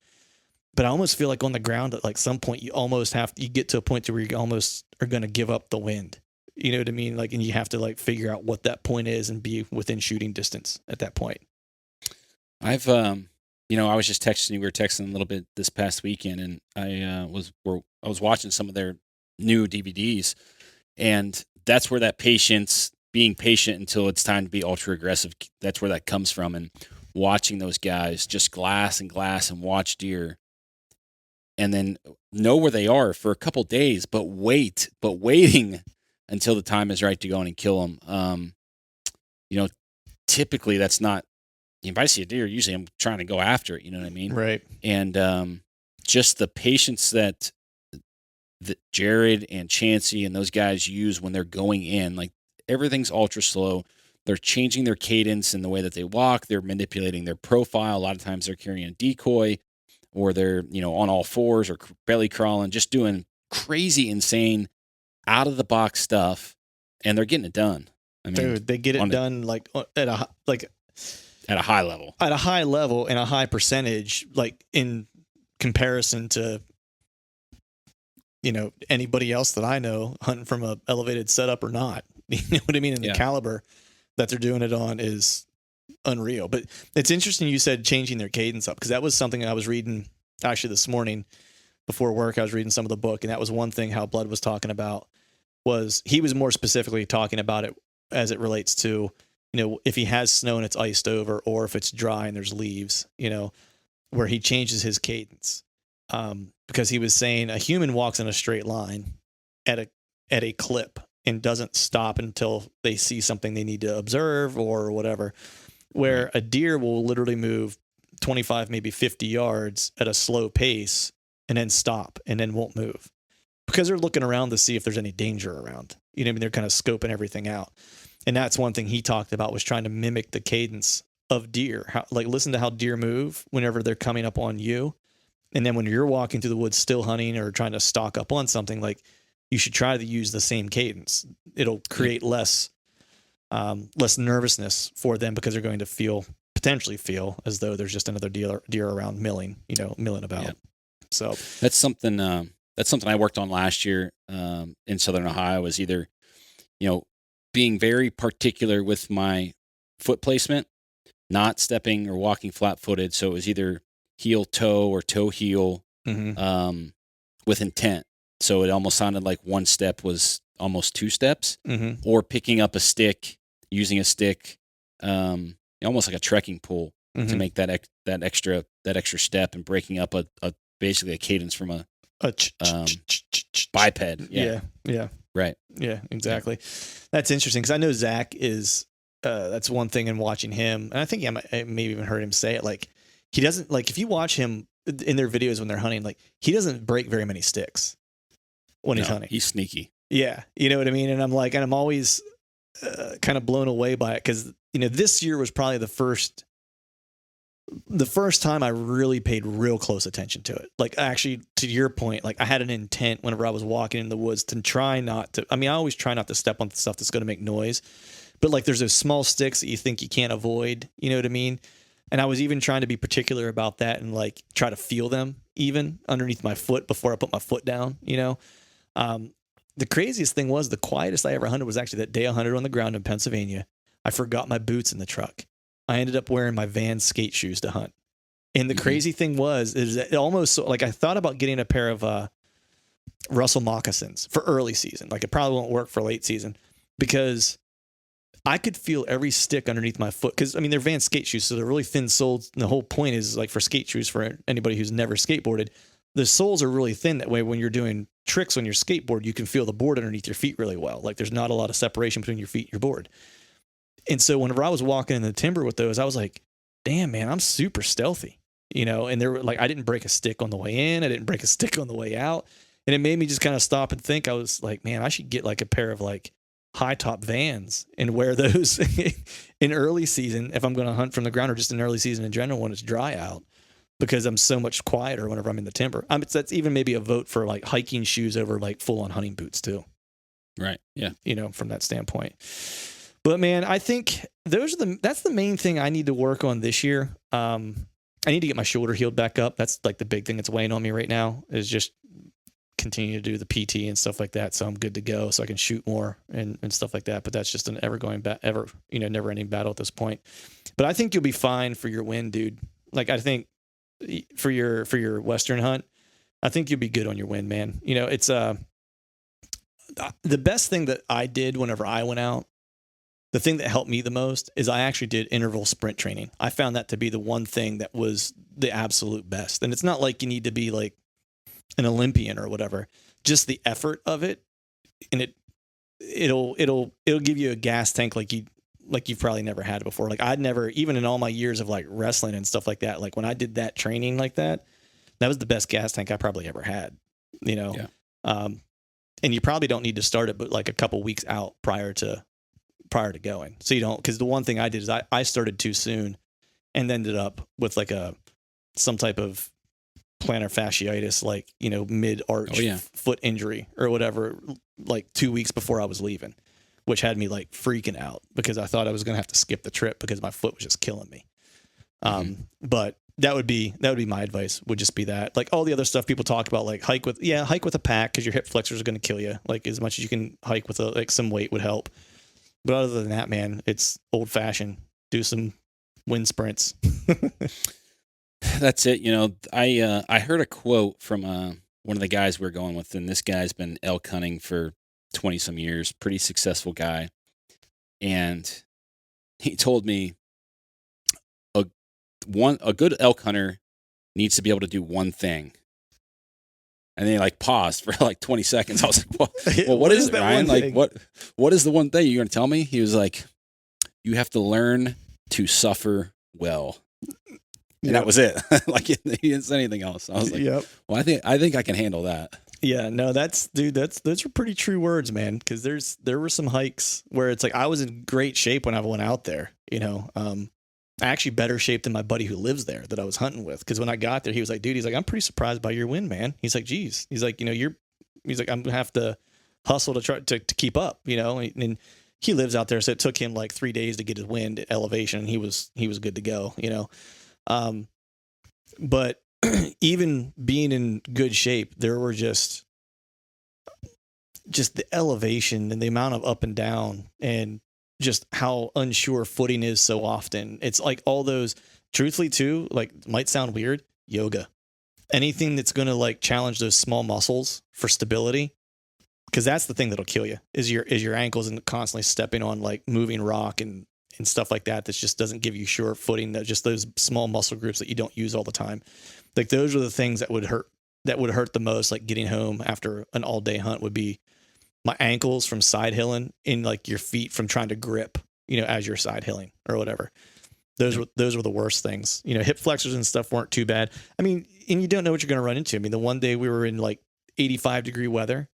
S3: But I almost feel like on the ground at like some point you get to a point to where you almost are going to give up the wind. You know what I mean? Like, and you have to like figure out what that point is and be within shooting distance at that point.
S2: I've I was just texting you. We were texting a little bit this past weekend, and I was watching some of their new DVDs, and that's where that being patient until it's time to be ultra aggressive. That's where that comes from, and watching those guys just glass and watch deer, and then know where they are for a couple days, but waiting until the time is right to go in and kill them. Typically that's not. If I see a deer, usually I'm trying to go after it. You know what I mean?
S3: Right.
S2: And just the patience that Jared and Chancey and those guys use when they're going in, like everything's ultra slow. They're changing their cadence in the way that they walk. They're manipulating their profile. A lot of times they're carrying a decoy, or they're on all fours or belly crawling, just doing crazy, insane, out of the box stuff, and they're getting it done. I mean,
S3: Dude, they get it done like at a
S2: high level.
S3: At a high level and a high percentage, like in comparison to, anybody else that I know hunting from a elevated setup or not. You know what I mean? And the caliber that they're doing it on is unreal. But it's interesting you said changing their cadence up, because that was something I was reading actually this morning before work. I was reading some of the book, and that was one thing how Blood was talking about. Was he was more specifically talking about it as it relates to, if he has snow and it's iced over, or if it's dry and there's leaves, where he changes his cadence. Because he was saying a human walks in a straight line at a clip and doesn't stop until they see something they need to observe or whatever, where a deer will literally move 25, maybe 50 yards at a slow pace and then stop and then won't move, because they're looking around to see if there's any danger around. You know what I mean? They're kind of scoping everything out. And that's one thing he talked about, was trying to mimic the cadence of deer. Listen to how deer move whenever they're coming up on you. And then when you're walking through the woods still hunting or trying to stalk up on something, like, you should try to use the same cadence. It'll create less nervousness for them, because they're going to potentially feel as though there's just another deer around milling about. Yeah. So
S2: that's something I worked on last year in Southern Ohio, was either, being very particular with my foot placement, not stepping or walking flat footed. So it was either heel toe or toe heel, with intent. So it almost sounded like one step was almost two steps, or picking up a stick, using a stick, almost like a trekking pole to make that extra step, and breaking up a basically a cadence from a biped.
S3: Yeah.
S2: Right.
S3: Yeah, exactly. Yeah. That's interesting, because I know Zach is, that's one thing in watching him. And I think I maybe even heard him say it. Like, he doesn't, like, if you watch him in their videos when they're hunting, like, he doesn't break very many sticks when he's hunting.
S2: He's sneaky.
S3: Yeah. You know what I mean? And I'm always kind of blown away by it, because, this year was probably the first time I really paid real close attention to it. Like, actually, to your point, like, I had an intent whenever I was walking in the woods to try not to, I always try not to step on stuff that's going to make noise, but like, there's those small sticks that you think you can't avoid, you know what I mean? And I was even trying to be particular about that, and like, try to feel them even underneath my foot before I put my foot down, The craziest thing was, the quietest I ever hunted was actually that day I hunted on the ground in Pennsylvania. I forgot my boots in the truck. I ended up wearing my Vans skate shoes to hunt. And the crazy thing is that it almost, like, I thought about getting a pair of Russell moccasins for early season. Like, it probably won't work for late season, because I could feel every stick underneath my foot. Because, they're Vans skate shoes, so they're really thin soled. And the whole point is, like, for skate shoes, for anybody who's never skateboarded, the soles are really thin. That way, when you're doing tricks on your skateboard, you can feel the board underneath your feet really well. Like, there's not a lot of separation between your feet and your board. And so whenever I was walking in the timber with those, I was like, damn, man, I'm super stealthy, and they were like, I didn't break a stick on the way in. I didn't break a stick on the way out. And it made me just kind of stop and think. I was like, man, I should get like a pair of like high top Vans and wear those in early season if I'm going to hunt from the ground, or just in early season in general when it's dry out. because I'm so much quieter whenever I'm in the timber. That's even maybe a vote for like hiking shoes over like full on hunting boots too.
S2: Right. Yeah.
S3: From that standpoint. But man, I think that's the main thing I need to work on this year. I need to get my shoulder healed back up. That's like the big thing that's weighing on me right now, is just continue to do the PT and stuff like that. So I'm good to go, so I can shoot more and stuff like that. But that's just an never ending battle at this point. But I think you'll be fine for your win, dude. Like, I think for your Western hunt, I think you'll be good on your win, man. It's the best thing that I did whenever I went out. The thing that helped me the most is I actually did interval sprint training. I found that to be the one thing that was the absolute best. And it's not like you need to be like an Olympian or whatever, just the effort of it. And it'll give you a gas tank like you've probably never had before. Like, I'd never, even in all my years of like wrestling and stuff like that, like when I did that training like that was the best gas tank I probably ever had,
S2: Yeah.
S3: And you probably don't need to start it, but like a couple weeks out prior to going. So you don't, because the one thing I did is I started too soon and ended up with like some type of plantar fasciitis, like, mid arch foot injury or whatever, like 2 weeks before I was leaving, which had me like freaking out because I thought I was going to have to skip the trip because my foot was just killing me. But that would be my advice, would just be that. Like all the other stuff people talk about, like hike with a pack, because your hip flexors are going to kill you. Like, as much as you can hike with like some weight would help. But other than that, man, it's old fashioned. Do some wind sprints.
S2: That's it. I heard a quote from one of the guys we're going with, and this guy's been elk hunting for 20 some years, pretty successful guy. And he told me a good elk hunter needs to be able to do one thing. And then he like paused for like 20 seconds. I was like, well, what is it, Ryan? Like, what is the one thing you're going to tell me? He was like, you have to learn to suffer well. And that was it. Like, he didn't say anything else. I was like, well, I think I can handle that.
S3: Yeah, no, those are pretty true words, man. Because there were some hikes where it's like I was in great shape when I went out there. Actually better shape than my buddy who lives there that I was hunting with. Because when I got there, he was like, dude, I'm pretty surprised by your win, man. He's like, geez. He's like, he's like, I'm gonna have to hustle to try to keep up, and he lives out there. So it took him like 3 days to get his wind at elevation. And he was good to go, but even being in good shape, there were just the elevation and the amount of up and down and just how unsure footing is so often. It's like all those, truthfully too, like, might sound weird, yoga, anything that's going to like challenge those small muscles for stability. Cause that's the thing that'll kill you is your ankles and constantly stepping on like moving rock and stuff like that. That just doesn't give you sure footing. That just those small muscle groups that you don't use all the time. Like, those are the things that would hurt the most. Like, getting home after an all day hunt would be my ankles from side hilling, and like your feet from trying to grip, as you're side hilling or whatever. Those were the worst things. Hip flexors and stuff weren't too bad. I mean, and you don't know what you're going to run into. I mean, the one day we were in like 85-degree weather.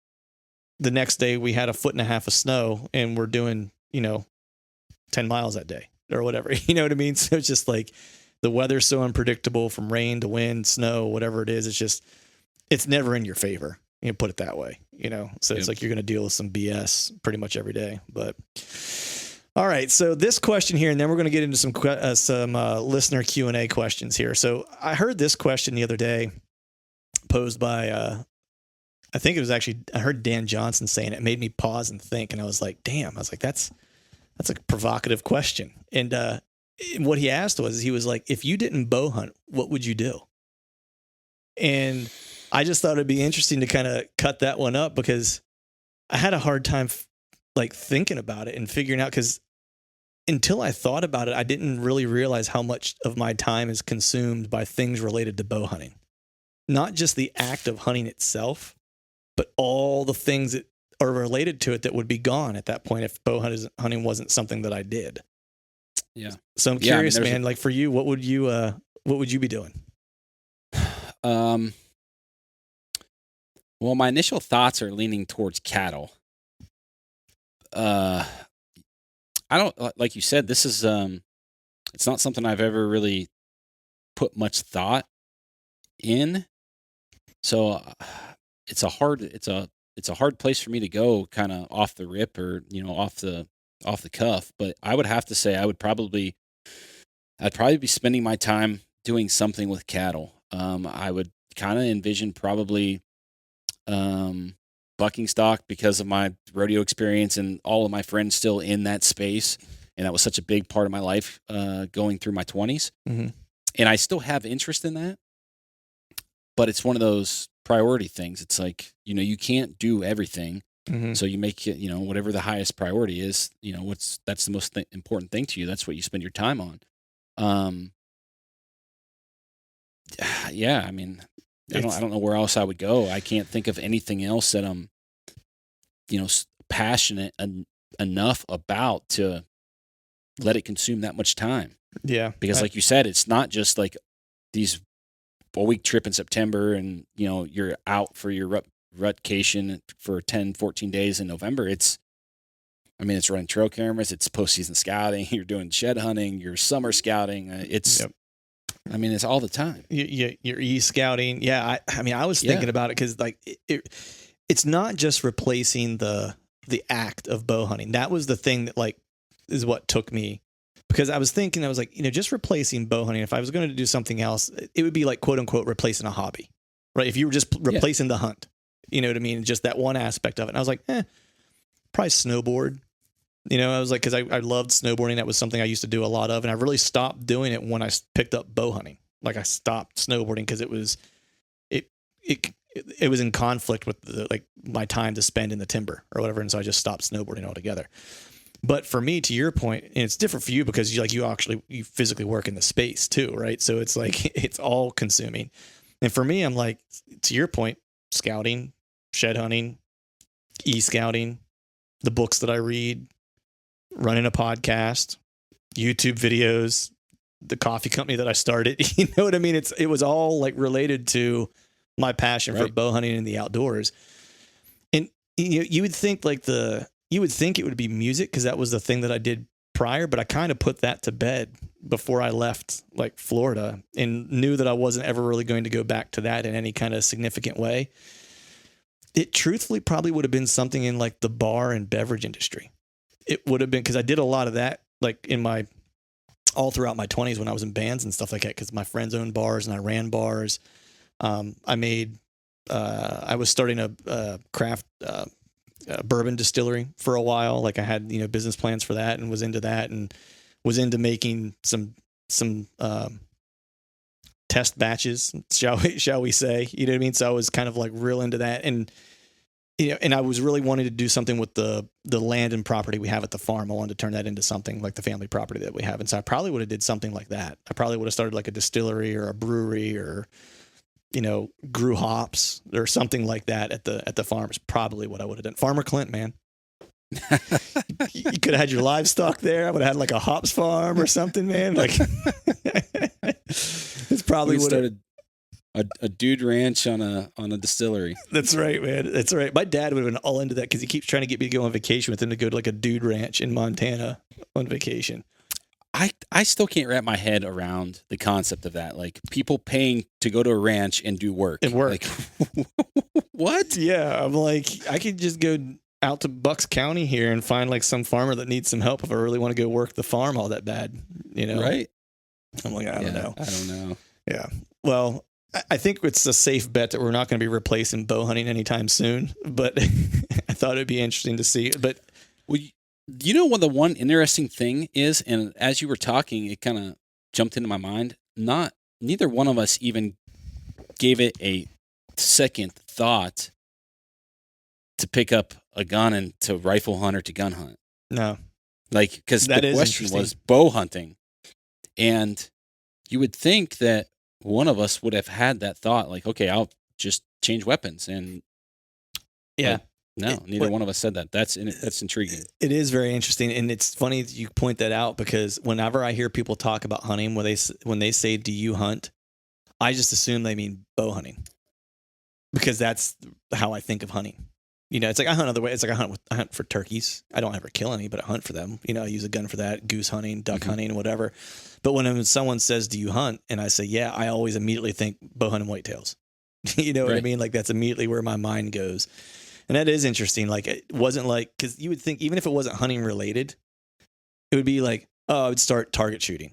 S3: The next day we had 1.5 feet of snow, and we're doing, 10 miles that day or whatever. You know what I mean? So it's just like the weather's so unpredictable, from rain to wind, snow, whatever it is. It's never in your favor. Put it that way, so it's like you're going to deal with some BS pretty much every day. But all right. So this question here, and then we're going to get into some listener Q&A questions here. So I heard this question the other day posed by, I think it was actually, I heard Dan Johnson saying it. It made me pause and think. And I was like, damn, that's a provocative question. And what he asked he was like, if you didn't bow hunt, what would you do? And I just thought it'd be interesting to kind of cut that one up, because I had a hard time like thinking about it and figuring out, because until I thought about it, I didn't really realize how much of my time is consumed by things related to bow hunting. Not just the act of hunting itself, but all the things that are related to it that would be gone at that point if bow hunting wasn't something that I did.
S2: Yeah.
S3: So I'm curious, man, like for you, what would you be doing?
S2: Well, my initial thoughts are leaning towards cattle. I don't, like you said, this is, it's not something I've ever really put much thought in. So it's a hard place for me to go kind of off the rip or, off the cuff. But I would have to say I'd probably be spending my time doing something with cattle. I would kind of envision probably bucking stock because of my rodeo experience and all of my friends still in that space. And that was such a big part of my life going through my 20s.
S3: Mm-hmm.
S2: And I still have interest in that. But it's one of those priority things. It's like, you can't do everything.
S3: Mm-hmm.
S2: So you make it, whatever the highest priority is, that's the most important thing to you. That's what you spend your time on. Yeah, I mean, I don't know where else I would go. I can't think of anything else that I'm, passionate enough about to let it consume that much time.
S3: Yeah.
S2: Because like you said, it's not just like these a week trip in September and, you're out for your rutcation for 10, 14 days in November. It's running trail cameras. It's postseason scouting. You're doing shed hunting. You're summer scouting. It's all the time.
S3: You're e-scouting. Yeah. I was thinking about it because like it's not just replacing the act of bow hunting. That was the thing that like is what took me. Because I was thinking, I was like, just replacing bow hunting. If I was going to do something else, it would be like, quote unquote, replacing a hobby, right? If you were just replacing the hunt, you know what I mean? Just that one aspect of it. And I was like, probably snowboard. I was like, because I loved snowboarding. That was something I used to do a lot of. And I really stopped doing it when I picked up bow hunting. Like I stopped snowboarding because it was in conflict with my time to spend in the timber or whatever. And so I just stopped snowboarding altogether. But for me, to your point, and it's different for you because you physically work in the space too, right? So it's like it's all consuming. And for me, I'm like, to your point, scouting, shed hunting, e-scouting, the books that I read, running a podcast, YouTube videos, the coffee company that I started. You know what I mean? It was all like related to my passion for bow hunting in the outdoors. And you would think it would be music because that was the thing that I did prior, but I kind of put that to bed before I left like Florida and knew that I wasn't ever really going to go back to that in any kind of significant way. It truthfully probably would have been something in like the bar and beverage industry. It would have been because I did a lot of that like all throughout my 20s when I was in bands and stuff like that because my friends owned bars and I ran bars. I was starting a craft bourbon distillery for a while. Like I had, business plans for that and was into that and was into making some test batches, shall we say, you know what I mean? So I was kind of like real into that. And, and I was really wanting to do something with the land and property we have at the farm. I wanted to turn that into something like the family property that we have. And so I probably would have did something like that. I probably would have started like a distillery or a brewery or, grew hops or something like that at the farm is probably what I would have done. Farmer Clint, man. You could have had your livestock there. I would have had like a hops farm or something, man. Like it's probably would have
S2: started a dude ranch on a distillery.
S3: That's right, man. That's right. My dad would have been all into that because he keeps trying to get me to go on vacation with him to go to like a dude ranch in Montana on vacation.
S2: I still can't wrap my head around the concept of that. Like people paying to go to a ranch and do work. Like, what?
S3: Yeah. I'm like, I could just go out to Bucks County here and find like some farmer that needs some help if I really want to go work the farm all that bad,
S2: Right.
S3: I'm like, I don't know.
S2: I don't know.
S3: Yeah. Well, I think it's a safe bet that we're not going to be replacing bow hunting anytime soon, but I thought it'd be interesting to see. But
S2: what the one interesting thing is, and as you were talking, it kind of jumped into my mind. Neither one of us even gave it a second thought to pick up a gun and to rifle hunt or to gun hunt.
S3: No.
S2: Like, because the question was bow hunting. And you would think that one of us would have had that thought, like, okay, I'll just change weapons. And
S3: yeah.
S2: Neither one of us said that. That's intriguing.
S3: It is very interesting. And it's funny that you point that out because whenever I hear people talk about hunting, when they say, do you hunt? I just assume they mean bow hunting because that's how I think of hunting. It's like I hunt other way. It's like I hunt for turkeys. I don't ever kill any, but I hunt for them. I use a gun for that, goose hunting, duck hunting, whatever. But when someone says, "Do you hunt?" and I say, "Yeah," I always immediately think bow hunting whitetails. You know what I mean? Like that's immediately where my mind goes. And that is interesting. Like it wasn't like, because you would think even if it wasn't hunting related, it would be like, oh, I would start target shooting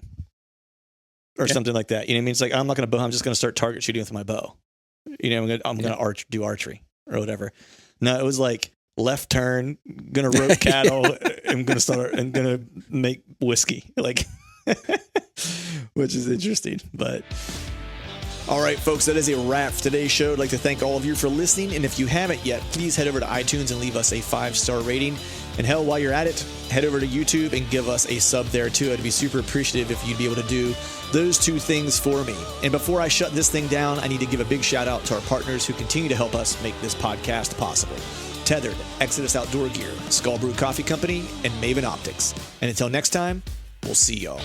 S3: or something like that. You know what I mean? It's like, I'm not going to bow. I'm just going to start target shooting with my bow. I'm going to do archery or whatever. No, it was like left turn, going to rope cattle. I'm going to make whiskey, like, which is interesting, but. All right, folks, that is a wrap for today's show. I'd like to thank all of you for listening. And if you haven't yet, please head over to iTunes and leave us a 5-star rating. And hell, while you're at it, head over to YouTube and give us a sub there too. I'd be super appreciative if you'd be able to do those two things for me. And before I shut this thing down, I need to give a big shout out to our partners who continue to help us make this podcast possible. Tethered, Exodus Outdoor Gear, Skull Brew Coffee Company, and Maven Optics. And until next time, we'll see y'all.